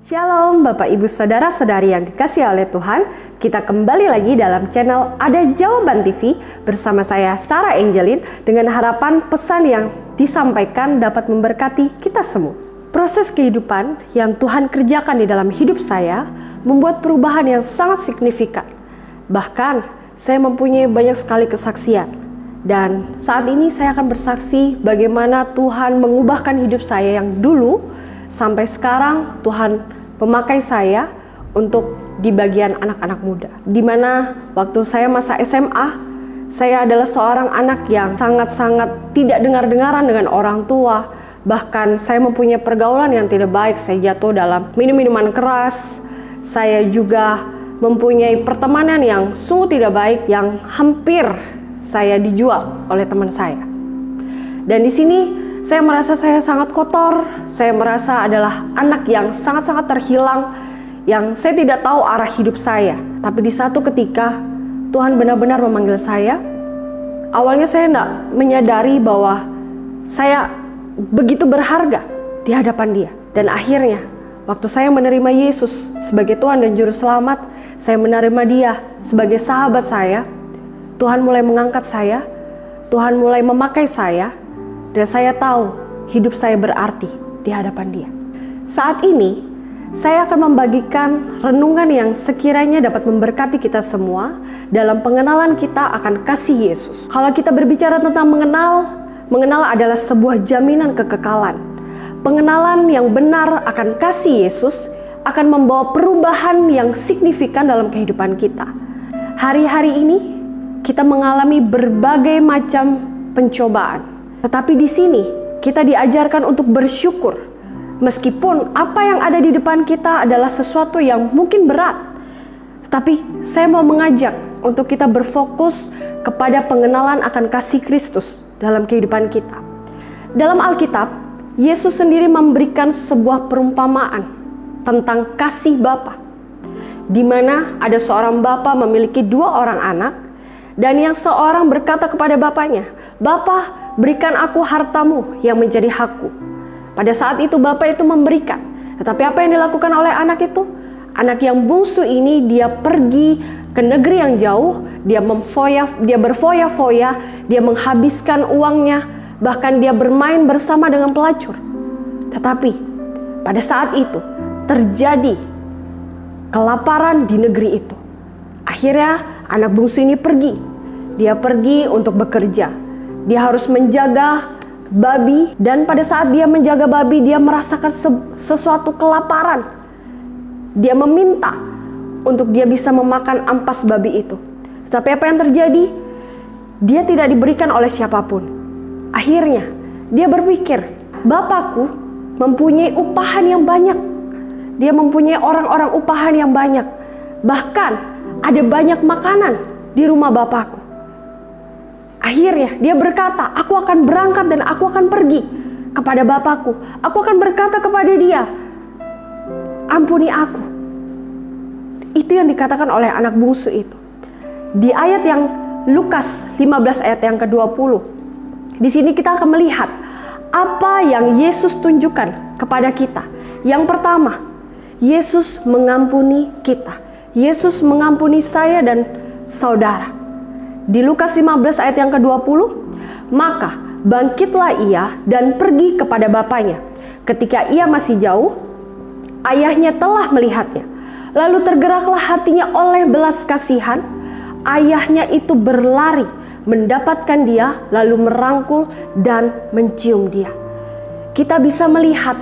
Shalom Bapak Ibu Saudara-saudari yang dikasihi oleh Tuhan. Kita kembali lagi dalam channel Ada Jawaban TV bersama saya Sarah Angelin, dengan harapan pesan yang disampaikan dapat memberkati kita semua. Proses kehidupan yang Tuhan kerjakan di dalam hidup saya membuat perubahan yang sangat signifikan. Bahkan saya mempunyai banyak sekali kesaksian. Dan saat ini saya akan bersaksi bagaimana Tuhan mengubahkan hidup saya yang dulu sampai sekarang. Tuhan memakai saya untuk di bagian anak-anak muda. Dimana waktu saya masa SMA, saya adalah seorang anak yang sangat-sangat tidak dengar-dengaran dengan orang tua. Bahkan saya mempunyai pergaulan yang tidak baik. Saya jatuh dalam minum-minuman keras. Saya juga mempunyai pertemanan yang sungguh tidak baik, yang hampir saya dijual oleh teman saya. Dan di sini saya merasa saya sangat kotor. Saya merasa adalah anak yang sangat-sangat terhilang, yang saya tidak tahu arah hidup saya. Tapi di satu ketika Tuhan benar-benar memanggil saya. Awalnya saya tidak menyadari bahwa saya begitu berharga di hadapan Dia. Dan akhirnya waktu saya menerima Yesus sebagai Tuhan dan Juru Selamat, saya menerima Dia sebagai sahabat saya. Tuhan mulai mengangkat saya, Tuhan mulai memakai saya, dan saya tahu hidup saya berarti di hadapan Dia. Saat ini, saya akan membagikan renungan yang sekiranya dapat memberkati kita semua dalam pengenalan kita akan kasih Yesus. Kalau kita berbicara tentang mengenal adalah sebuah jaminan kekekalan. Pengenalan yang benar akan kasih Yesus akan membawa perubahan yang signifikan dalam kehidupan kita. Hari-hari ini kita mengalami berbagai macam pencobaan. Tetapi di sini kita diajarkan untuk bersyukur. Meskipun apa yang ada di depan kita adalah sesuatu yang mungkin berat. Tetapi saya mau mengajak untuk kita berfokus kepada pengenalan akan kasih Kristus dalam kehidupan kita. Dalam Alkitab, Yesus sendiri memberikan sebuah perumpamaan tentang kasih Bapa, di mana ada seorang bapa memiliki 2 orang anak, dan yang seorang berkata kepada bapaknya, "Bapa, berikan aku hartamu yang menjadi hakku." Pada saat itu bapak itu memberikan. Tetapi apa yang dilakukan oleh anak itu? Anak yang bungsu ini dia pergi ke negeri yang jauh, dia berfoya-foya, dia menghabiskan uangnya, bahkan dia bermain bersama dengan pelacur. Tetapi pada saat itu terjadi kelaparan di negeri itu. Akhirnya anak bungsu ini pergi. Dia pergi untuk bekerja. Dia harus menjaga babi, dan pada saat dia menjaga babi, dia merasakan sesuatu kelaparan. Dia meminta untuk dia bisa memakan ampas babi itu. Tetapi apa yang terjadi? Dia tidak diberikan oleh siapapun. Akhirnya dia berpikir, "Bapakku mempunyai upahan yang banyak. Dia mempunyai orang-orang upahan yang banyak. Bahkan ada banyak makanan di rumah bapakku." Akhirnya dia berkata, "Aku akan berangkat dan aku akan pergi kepada bapakku. Aku akan berkata kepada dia, ampuni aku." Itu yang dikatakan oleh anak bungsu itu. Di ayat yang Lukas 15 ayat yang ke-20. Di sini kita akan melihat apa yang Yesus tunjukkan kepada kita. Yang pertama, Yesus mengampuni kita. Yesus mengampuni saya dan saudara. Di Lukas 15 ayat yang ke-20, "Maka bangkitlah ia dan pergi kepada bapaknya. Ketika ia masih jauh, ayahnya telah melihatnya. Lalu tergeraklah hatinya oleh belas kasihan. Ayahnya itu berlari mendapatkan dia, lalu merangkul dan mencium dia." Kita bisa melihat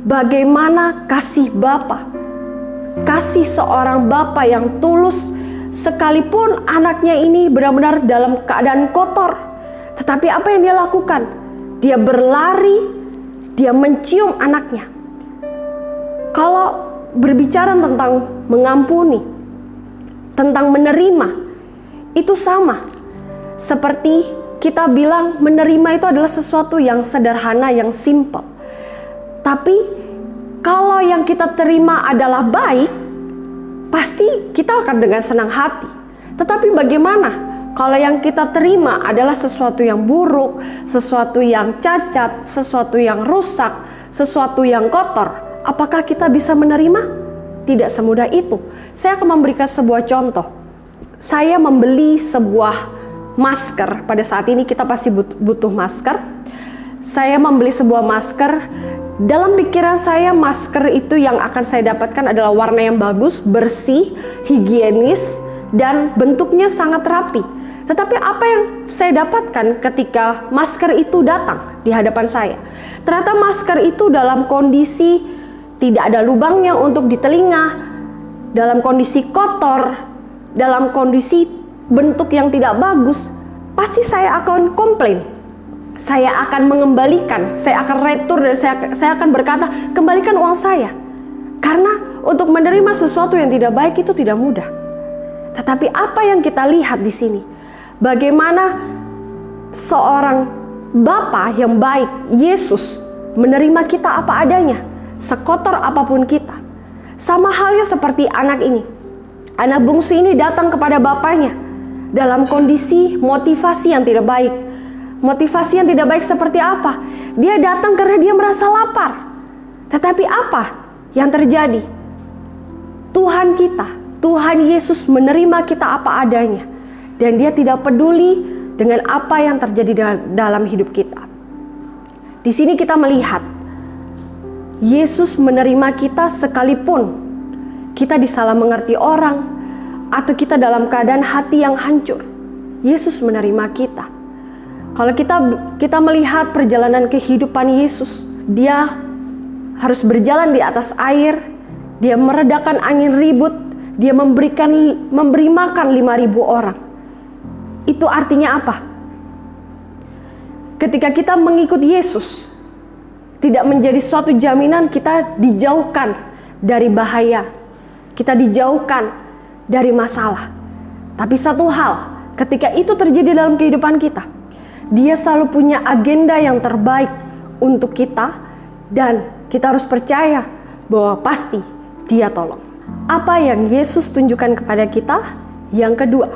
bagaimana kasih Bapa, kasih seorang Bapa yang tulus. Sekalipun anaknya ini benar-benar dalam keadaan kotor, tetapi apa yang dia lakukan? Dia berlari, dia mencium anaknya. Kalau berbicara tentang mengampuni, tentang menerima, itu sama. Seperti kita bilang menerima itu adalah sesuatu yang sederhana, yang simple. Tapi kalau yang kita terima adalah baik, pasti kita akan dengan senang hati. Tetapi bagaimana kalau yang kita terima adalah sesuatu yang buruk, sesuatu yang cacat, sesuatu yang rusak, sesuatu yang kotor? Apakah kita bisa menerima? Tidak semudah itu. Saya akan memberikan sebuah contoh. Saya membeli sebuah masker. Pada saat ini kita pasti butuh masker. Saya membeli sebuah masker. Dalam pikiran saya, masker itu yang akan saya dapatkan adalah warna yang bagus, bersih, higienis, dan bentuknya sangat rapi. Tetapi apa yang saya dapatkan ketika masker itu datang di hadapan saya? Ternyata masker itu dalam kondisi tidak ada lubangnya untuk di telinga, dalam kondisi kotor, dalam kondisi bentuk yang tidak bagus. Pasti saya akan komplain. Saya akan mengembalikan, saya akan retur, dan saya akan berkata, kembalikan uang saya. Karena untuk menerima sesuatu yang tidak baik itu tidak mudah. Tetapi apa yang kita lihat di sini? Bagaimana seorang Bapa yang baik, Yesus, menerima kita apa adanya, sekotor apapun kita. Sama halnya seperti anak ini. Anak bungsu ini datang kepada bapaknya dalam kondisi motivasi yang tidak baik. Motivasi yang tidak baik seperti apa? Dia datang karena dia merasa lapar. Tetapi apa yang terjadi? Tuhan kita, Tuhan Yesus menerima kita apa adanya. Dan dia tidak peduli dengan apa yang terjadi dalam hidup kita. Di sini kita melihat Yesus menerima kita sekalipun kita disalah mengerti orang atau kita dalam keadaan hati yang hancur. Yesus menerima kita. Kalau kita melihat perjalanan kehidupan Yesus, dia harus berjalan di atas air, dia meredakan angin ribut, dia memberi makan 5.000 orang. Itu artinya apa? Ketika kita mengikut Yesus, tidak menjadi suatu jaminan kita dijauhkan dari bahaya, kita dijauhkan dari masalah. Tapi satu hal, ketika itu terjadi dalam kehidupan kita, dia selalu punya agenda yang terbaik untuk kita, dan kita harus percaya bahwa pasti dia tolong. Apa yang Yesus tunjukkan kepada kita? Yang kedua,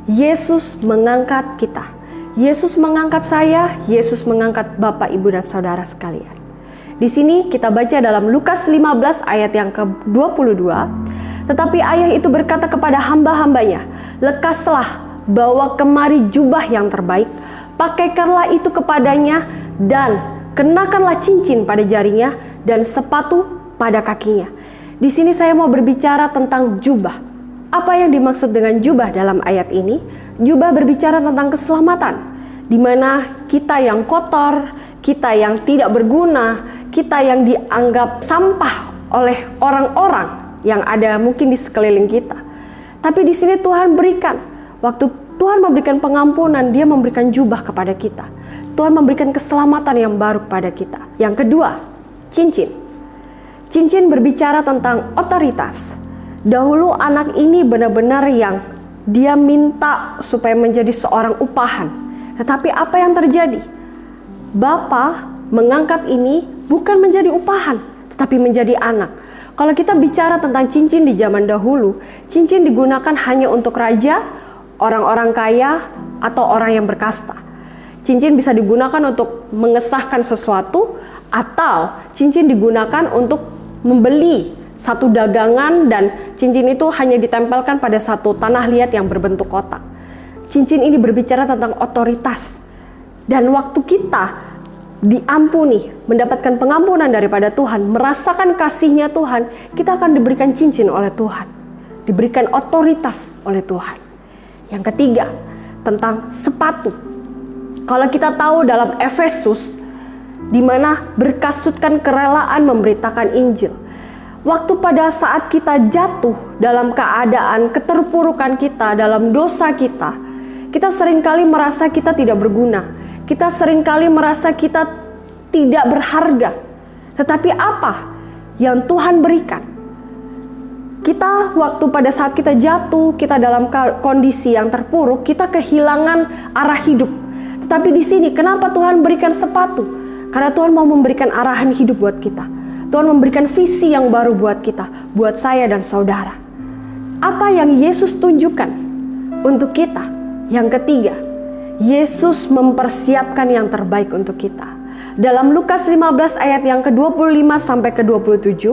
Yesus mengangkat kita. Yesus mengangkat saya, Yesus mengangkat Bapak, Ibu, dan Saudara sekalian. Di sini kita baca dalam Lukas 15 ayat yang ke-22. Tetapi ayah itu berkata kepada hamba-hambanya, lekaslah, bawa kemari jubah yang terbaik, pakaikanlah itu kepadanya, dan kenakanlah cincin pada jarinya dan sepatu pada kakinya. Di sini saya mau berbicara tentang jubah. Apa yang dimaksud dengan jubah dalam ayat ini? Jubah berbicara tentang keselamatan, di mana kita yang kotor, kita yang tidak berguna, kita yang dianggap sampah oleh orang-orang yang ada mungkin di sekeliling kita. Tapi di sini Tuhan berikan, waktu Tuhan memberikan pengampunan, dia memberikan jubah kepada kita. Tuhan memberikan keselamatan yang baru kepada kita. Yang kedua, cincin. Cincin berbicara tentang otoritas. Dahulu anak ini benar-benar yang dia minta supaya menjadi seorang upahan. Tetapi apa yang terjadi? Bapa mengangkat ini bukan menjadi upahan, tetapi menjadi anak. Kalau kita bicara tentang cincin di zaman dahulu, cincin digunakan hanya untuk raja, orang-orang kaya, atau orang yang berkasta. Cincin bisa digunakan untuk mengesahkan sesuatu, atau cincin digunakan untuk membeli satu dagangan, dan cincin itu hanya ditempelkan pada satu tanah liat yang berbentuk kotak. Cincin ini berbicara tentang otoritas. Dan waktu kita diampuni, mendapatkan pengampunan daripada Tuhan, merasakan kasihnya Tuhan, kita akan diberikan cincin oleh Tuhan, diberikan otoritas oleh Tuhan. Yang ketiga, tentang sepatu. Kalau kita tahu dalam Efesus, di mana berkasutkan kerelaan memberitakan Injil. Waktu pada saat kita jatuh dalam keadaan keterpurukan kita, dalam dosa kita seringkali merasa kita tidak berguna. Kita seringkali merasa kita tidak berharga. Tetapi apa yang Tuhan berikan? Kita waktu pada saat kita jatuh, kita dalam kondisi yang terpuruk, kita kehilangan arah hidup. Tetapi di sini kenapa Tuhan berikan sepatu? Karena Tuhan mau memberikan arahan hidup buat kita. Tuhan memberikan visi yang baru buat kita, buat saya dan saudara. Apa yang Yesus tunjukkan untuk kita? Yang ketiga, Yesus mempersiapkan yang terbaik untuk kita. dalam Lukas 15 ayat yang ke-25 sampai ke-27,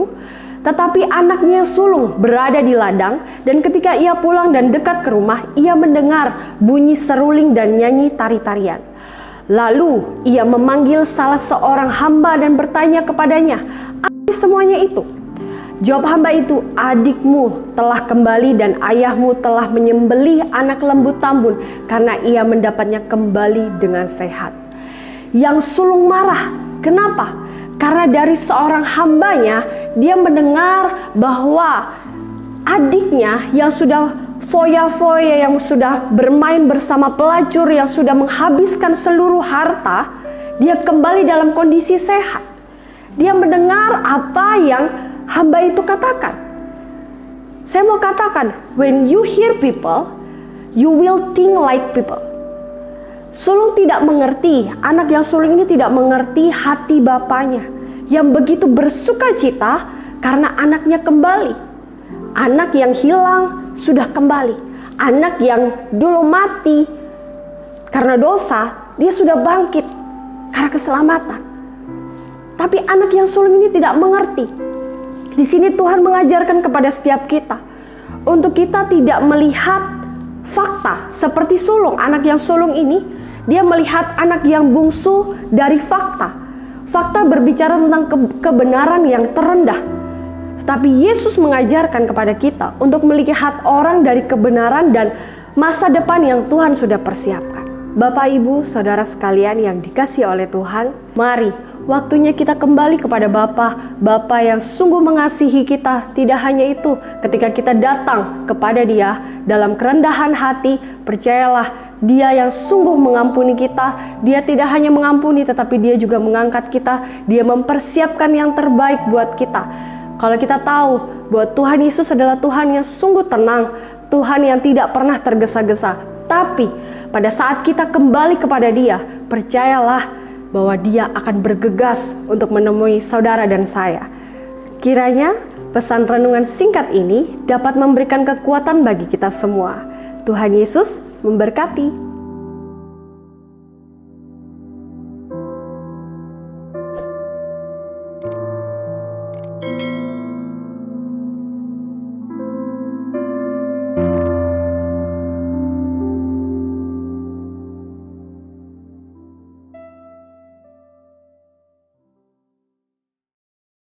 tetapi anaknya sulung berada di ladang, dan ketika ia pulang dan dekat ke rumah, ia mendengar bunyi seruling dan nyanyi tari-tarian. Lalu ia memanggil salah seorang hamba dan bertanya kepadanya, "Apa semuanya itu?" Jawab hamba itu, "Adikmu telah kembali dan ayahmu telah menyembelih anak lembu tambun karena ia mendapatnya kembali dengan sehat." Yang sulung marah. Kenapa? Karena dari seorang hambanya dia mendengar bahwa adiknya yang sudah foya-foya, yang sudah bermain bersama pelacur, yang sudah menghabiskan seluruh harta, dia kembali dalam kondisi sehat. Dia mendengar apa yang hamba itu katakan. Saya mau katakan, when you hear people, you will think like people. Sulung tidak mengerti, anak yang sulung ini tidak mengerti hati bapaknya yang begitu bersuka cita karena anaknya kembali. Anak yang hilang sudah kembali. Anak yang dulu mati karena dosa, dia sudah bangkit karena keselamatan. Tapi anak yang sulung ini tidak mengerti. Di sini Tuhan mengajarkan kepada setiap kita untuk kita tidak melihat fakta seperti sulung. Anak yang sulung ini, dia melihat anak yang bungsu dari fakta. Fakta berbicara tentang kebenaran yang terendah. Tetapi Yesus mengajarkan kepada kita untuk melihat orang dari kebenaran dan masa depan yang Tuhan sudah persiapkan. Bapak, Ibu, Saudara sekalian yang dikasihi oleh Tuhan, mari waktunya kita kembali kepada Bapa yang sungguh mengasihi kita. Tidak hanya itu, ketika kita datang kepada Dia dalam kerendahan hati, percayalah, Dia yang sungguh mengampuni kita. Dia tidak hanya mengampuni, tetapi Dia juga mengangkat kita. Dia mempersiapkan yang terbaik buat kita. Kalau kita tahu bahwa Tuhan Yesus adalah Tuhan yang sungguh tenang, Tuhan yang tidak pernah tergesa-gesa. Tapi pada saat kita kembali kepada Dia, percayalah bahwa Dia akan bergegas untuk menemui saudara dan saya. Kiranya pesan renungan singkat ini dapat memberikan kekuatan bagi kita semua. Tuhan Yesus memberkati.